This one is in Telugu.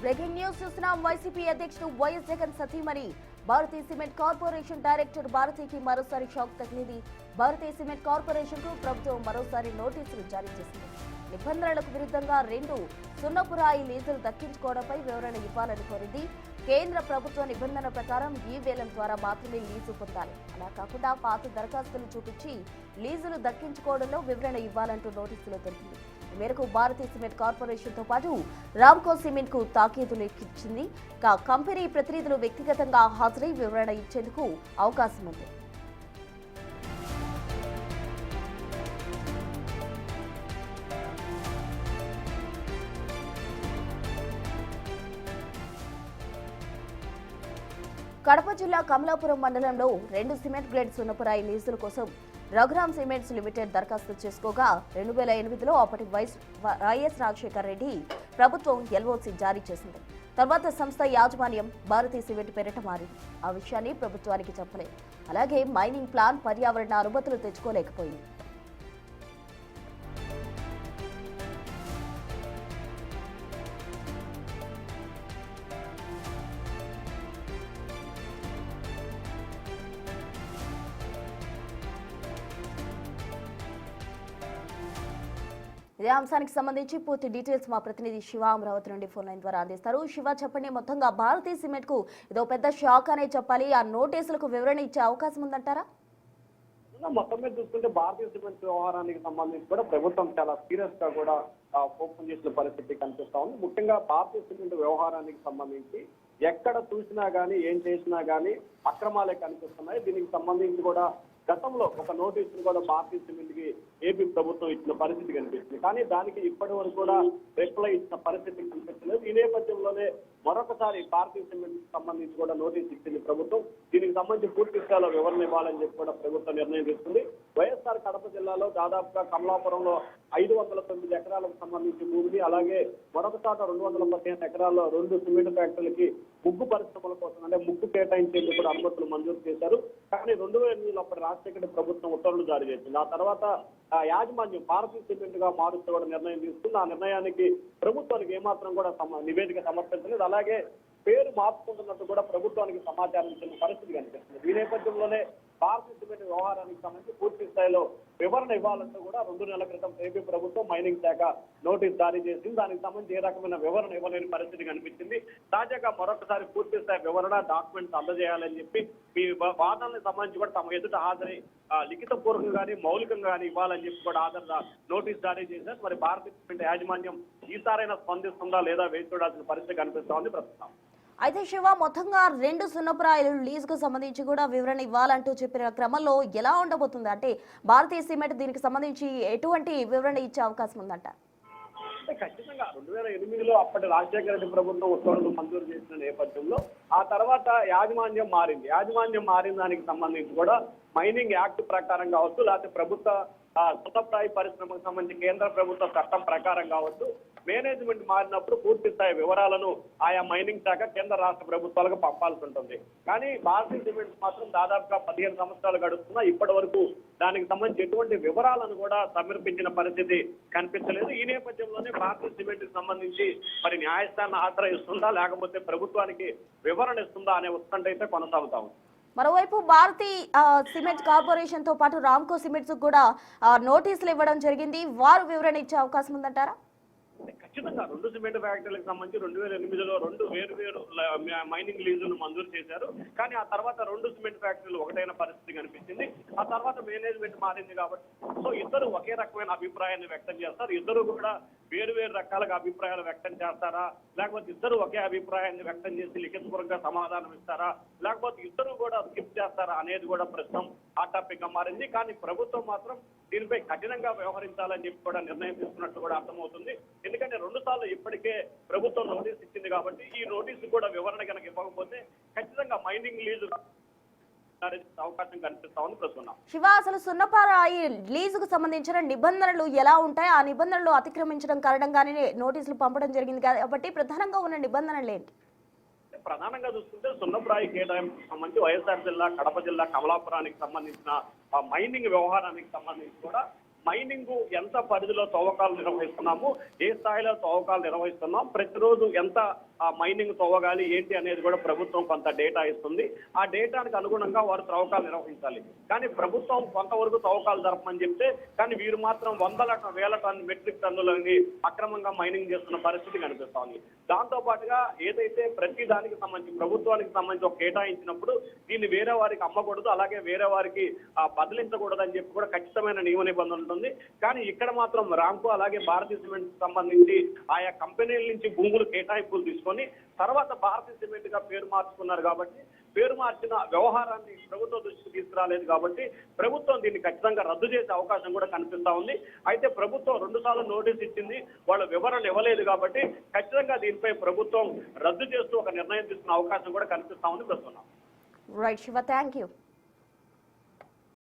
బ్రేకింగ్ న్యూస్ చూస్తున్నాం. వైసీపీ అధ్యక్షుడు వైఎస్ జగన్ సతీమణి భారతీయ సిమెంట్ కార్పొరేషన్ డైరెక్టర్ భారతికి మరోసారి షాక్ తగిలింది. భారతీయ సిమెంట్ కార్పొరేషన్ కు ప్రభుత్వం మరోసారి నోటీసులు జారీ చేసింది. నిబంధనలకు విరుద్ధంగా 2 సున్నపురాయి లీజులు దక్కించుకోవడంపై వివరణ ఇవ్వాలని కోరింది. కేంద్ర ప్రభుత్వ నిబంధన ప్రకారం ఈ వేలం ద్వారా మాత్రమే లీజు పొందాలి. అలా కాకుండా పాత దరఖాస్తులు చూపించి లీజులు దక్కించుకోవడంలో వివరణ ఇవ్వాలంటూ నోటీసులు తెలిపింది. ఈ మేరకు భారతీయ సిమెంట్ కార్పొరేషన్ తో పాటు రామ్కో సిమెంట్ కు తాకీదులు ఇచ్చింది. కంపెనీ ప్రతినిధులు వ్యక్తిగతంగా హాజరై వివరణ ఇచ్చేందుకు అవకాశం ఉంది. కడప జిల్లా కమలాపురం మండలంలో 2 సిమెంట్ గ్రేడ్ సున్నపురాయి లీజుల కోసం రఘురామ్ సిమెంట్స్ లిమిటెడ్ దరఖాస్తు చేసుకోగా 2008లో అప్పటి వైఎస్ రాజశేఖర్ రెడ్డి ప్రభుత్వం ఎల్ఓసి జారీ చేసింది. తర్వాత సంస్థ యాజమాన్యం భారతీయ సిమెంట్ పేరిట మారింది. ఆ విషయాన్ని ప్రభుత్వానికి చెప్పలేదు. అలాగే మైనింగ్ ప్లాన్ పర్యావరణ అనుమతులు తెచ్చుకోలేకపోయింది. ఇదే అంశానికి సంబంధించి పూర్తి డీటెయిల్స్ మా ప్రతినిధి శివ అమరావతి నుండి ఫోన్ లైన్ ద్వారా అందిస్తారు. శివ, చెప్పండి, మొత్తంగా భారతీయ సిమెంట్ కు ఇదో పెద్ద షాక్ అనే చెప్పాలి. ఆ నోటీసులకు వివరణ ఇచ్చే అవకాశం ఉందంటారా? మొత్తం మీద చూసుకుంటే భారతీయ సిమెంట్ వ్యవహారానికి సంబంధించి కూడా ప్రభుత్వం చాలా సీరియస్ గా కూడా ఫోకస్ చేసిన పరిస్థితి కనిపిస్తా ఉంది. ముఖ్యంగా భారతీయ సిమెంట్ వ్యవహారానికి సంబంధించి ఎక్కడ చూసినా గానీ ఏం చేసినా గానీ అక్రమాలే కనిపిస్తున్నాయి. దీనికి సంబంధించి కూడా గతంలో ఒక నోటీసును కూడా భారతీయ సిమెంట్ కి ఏపీ ప్రభుత్వం ఇచ్చిన పరిస్థితి కనిపిస్తుంది. కానీ దానికి ఇప్పటి వరకు కూడా రిప్లై ఇచ్చిన పరిస్థితి కనిపించలేదు. ఈ నేపథ్యంలోనే మరొకసారి భారతీయ సిమెంట్ కి సంబంధించి కూడా నోటీస్ ఇచ్చింది ప్రభుత్వం. దీనికి సంబంధించి పూర్తి స్థాయిలో వివరణ ఇవ్వాలని చెప్పి కూడా ప్రభుత్వం నిర్ణయం తీసుకుంది. వైఎస్ఆర్ కడప జిల్లాలో దాదాపుగా కమలాపురంలో 509 ఎకరాలకు సంబంధించి భూమిని, అలాగే మరొక చోట 215 ఎకరాల్లో 2 సిమెంట్ ఫ్యాక్టరీలకి ముగ్గు పరిశ్రమల కోసం అంటే ముగ్గు కేటాయించేందుకు కూడా అనుమతులు మంజూరు చేశారు. కానీ 2008లో అప్పటి రాజశేఖర ప్రభుత్వం ఉత్తర్వులు జారీ చేసింది. ఆ తర్వాత యాజమాన్యం భారతీయ సిమెంట్ గా మారుస్తూ కూడా నిర్ణయం తీసుకుంది. ఆ నిర్ణయానికి ప్రభుత్వానికి ఏమాత్రం కూడా నివేదిక సమర్పించలేదు. అలాగే పేరు మార్చుకుంటున్నట్టు కూడా ప్రభుత్వానికి సమాచారం ఇచ్చిన పరిస్థితి కనిపిస్తుంది. ఈ నేపథ్యంలోనే భారతీయ సిమెంట్ వ్యవహారానికి సంబంధించి పూర్తి స్థాయిలో వివరణ ఇవ్వాలంటూ కూడా 2 నెలల క్రితం ఏపీ ప్రభుత్వం మైనింగ్ శాఖ నోటీస్ జారీ చేసింది. దానికి సంబంధించి ఏ రకమైన వివరణ ఇవ్వలేని పరిస్థితి కనిపించింది. తాజాగా మరొకసారి పూర్తి స్థాయి వివరణ డాక్యుమెంట్స్ అందజేయాలని చెప్పి మీ వాదనలకు సంబంధించి కూడా తమ ఎదుట హాజరై లిఖిత పూర్వకంగా కానీ మౌలికంగా కానీ ఇవ్వాలని చెప్పి కూడా నోటీస్ జారీ చేశారు. మరి భారతీయ సిమెంట్ యాజమాన్యం ఈసారైనా స్పందిస్తుందా లేదా వేచి చూడాల్సిన పరిస్థితి కనిపిస్తా ఉంది ప్రస్తుతం. అయితే శివ, మొత్తంగా 2 సున్నపురాయిలు లీజుకు సంబంధించి కూడా వివరణ ఇవ్వాలంటూ చెప్పిన క్రమంలో ఎలా ఉండబోతుంది? అంటే భారతీయ సిమెంట్ దీనికి సంబంధించి ఎటువంటి వివరణ ఇచ్చే అవకాశం ఉందంట? అంటే ఖచ్చితంగా 2008లో అప్పటి రాజశేఖర రెడ్డి ప్రభుత్వం ఉత్తర్వులు మంజూరు చేసిన నేపథ్యంలో ఆ తర్వాత యాజమాన్యం మారింది. యాజమాన్యం మారిన దానికి సంబంధించి కూడా మైనింగ్ యాక్ట్ ప్రకారం కావచ్చు, లేకపోతే ప్రభుత్వ సున్నప్రాయి పరిశ్రమకు సంబంధించి కేంద్ర ప్రభుత్వ చట్టం ప్రకారం కావచ్చు, మేనేజ్మెంట్ మారినప్పుడు పూర్తి స్థాయి వివరాలను ఆయా మైనింగ్ శాఖ కేంద్ర రాష్ట్ర ప్రభుత్వాలకు పంపాల్సి ఉంటుంది. కానీ భారతీయ సిమెంట్ మాత్రం దాదాపుగా 15 సంవత్సరాలు గడుస్తున్నా ఇప్పటి వరకు దానికి సంబంధించి ఎటువంటి వివరాలను కూడా సమర్పించిన పరిస్థితి కనిపించలేదు. ఈ నేపథ్యంలోనే భారతీయ సిమెంట్ కి సంబంధించి మరి న్యాయస్థానాన్ని ఆశ్రయిస్తుందా లేకపోతే ప్రభుత్వానికి వివరణ ఇస్తుందా అనే ఉత్కంఠ అయితే కొనసాగుతా ఉంది. మరోవైపు భారతీయ సిమెంట్ కార్పొరేషన్ తో పాటు రామ్కో సిమెంట్స్ కూడా నోటీసులు ఇవ్వడం జరిగింది. వారు వివరణ ఇచ్చే అవకాశం ఉందంటారా? ఖచ్చితంగా 2 సిమెంట్ ఫ్యాక్టరీలకు సంబంధించి 2008లో 2 వేరు మైనింగ్ లీజులు మంజూరు చేశారు. కానీ ఆ తర్వాత 2 సిమెంట్ ఫ్యాక్టరీలు ఒకటైన పరిస్థితి కనిపించింది. ఆ తర్వాత మేనేజ్మెంట్ మారింది కాబట్టి సో ఇద్దరు ఒకే రకమైన అభిప్రాయాన్ని వ్యక్తం చేస్తారు. ఇద్దరు కూడా వేరు రకాలుగా అభిప్రాయాలు వ్యక్తం చేస్తారా, లేకపోతే ఇద్దరు ఒకే అభిప్రాయాన్ని వ్యక్తం చేసి లిఖితపూర్వకంగా సమాధానం ఇస్తారా, లేకపోతే ఇద్దరు కూడా స్కిప్ చేస్తారా అనేది కూడా ప్రస్తుతం ఆ టాపిక్ గా మారింది. కానీ ప్రభుత్వం మాత్రం దీనిపై కఠినంగా వ్యవహరించాలని చెప్పి కూడా నిర్ణయం తీసుకున్నట్టు కూడా అర్థమవుతుంది. ఎందుకంటే 2 సార్లు ఇప్పటికే ప్రభుత్వం నోటీస్ ఇచ్చింది కాబట్టి ఈ నోటీసు కూడా వివరణ కనుక ఇవ్వకపోతే ఖచ్చితంగా మైనింగ్ లీజు అవకాశం కనిపిస్తా ఉంది ప్రస్తుతం. శివ, అసలు సున్నపురాయి లీజుకు సంబంధించిన నిబంధనలు ఎలా ఉంటాయి? ఆ నిబంధనలు అతిక్రమించడం కారణంగానే నోటీసులు పంపడం జరిగింది కాబట్టి ప్రధానంగా ఉన్న నిబంధనలు ఏంటి? ప్రధానంగా చూస్తుంటే సున్నపురాయి కేటాయింపుకు సంబంధించి వైఎస్ఆర్ జిల్లా, కడప జిల్లా, కమలాపురానికి సంబంధించిన మైనింగ్ వ్యవహారానికి సంబంధించి కూడా మైనింగ్ ఎంత పరిధిలో తవ్వకాలు నిర్వహిస్తున్నాము, ఏ స్థాయిలో తవ్వకాలు నిర్వహిస్తున్నాం, ప్రతిరోజు ఎంత ఆ మైనింగ్ తవ్వగాలి ఏంటి అనేది కూడా ప్రభుత్వం కొంత డేటా ఇస్తుంది. ఆ డేటానికి అనుగుణంగా వారు తవ్వకాలు నిర్వహించాలి. కానీ ప్రభుత్వం కొంతవరకు తవ్వకాలు జరపమని చెప్తే కానీ వీరు మాత్రం వేల మెట్రిక్ టన్నులని అక్రమంగా మైనింగ్ చేస్తున్న పరిస్థితి కనిపిస్తోంది. దాంతో పాటుగా ఏదైతే ప్రతి దానికి సంబంధించి ప్రభుత్వానికి సంబంధించి ఒక కేటాయించినప్పుడు దీన్ని వేరే వారికి అమ్మకూడదు, అలాగే వేరే వారికి బదిలించకూడదు అని చెప్పి కూడా ఖచ్చితమైన నియమ నిబంధన ఉంటుంది. కానీ ఇక్కడ మాత్రం రాంకో అలాగే భారతీయ సిమెంట్ సంబంధించి ఆయా కంపెనీల నుంచి భూములు కేటాయింపులు తీసుకొని తర్వాత భారతీయ సిమెంట్ గా పేరు మార్చుకున్నారు. కాబట్టి పేరు మార్చిన వ్యవహారాన్ని ప్రభుత్వ దృష్టికి తీసుకురాలేదు. కాబట్టి ప్రభుత్వం దీన్ని ఖచ్చితంగా రద్దు చేసే అవకాశం కూడా కనిపిస్తా ఉంది. అయితే ప్రభుత్వం 2 సార్లు నోటీస్ ఇచ్చింది, వాళ్ళ వివరణ ఇవ్వలేదు. కాబట్టి ఖచ్చితంగా దీనిపై ప్రభుత్వం రద్దు చేస్తూ ఒక నిర్ణయం తీసుకునే అవకాశం కూడా కనిపిస్తా ఉంది. ప్రస్తుతం రైట్ శివ, థ్యాంక్ యూ.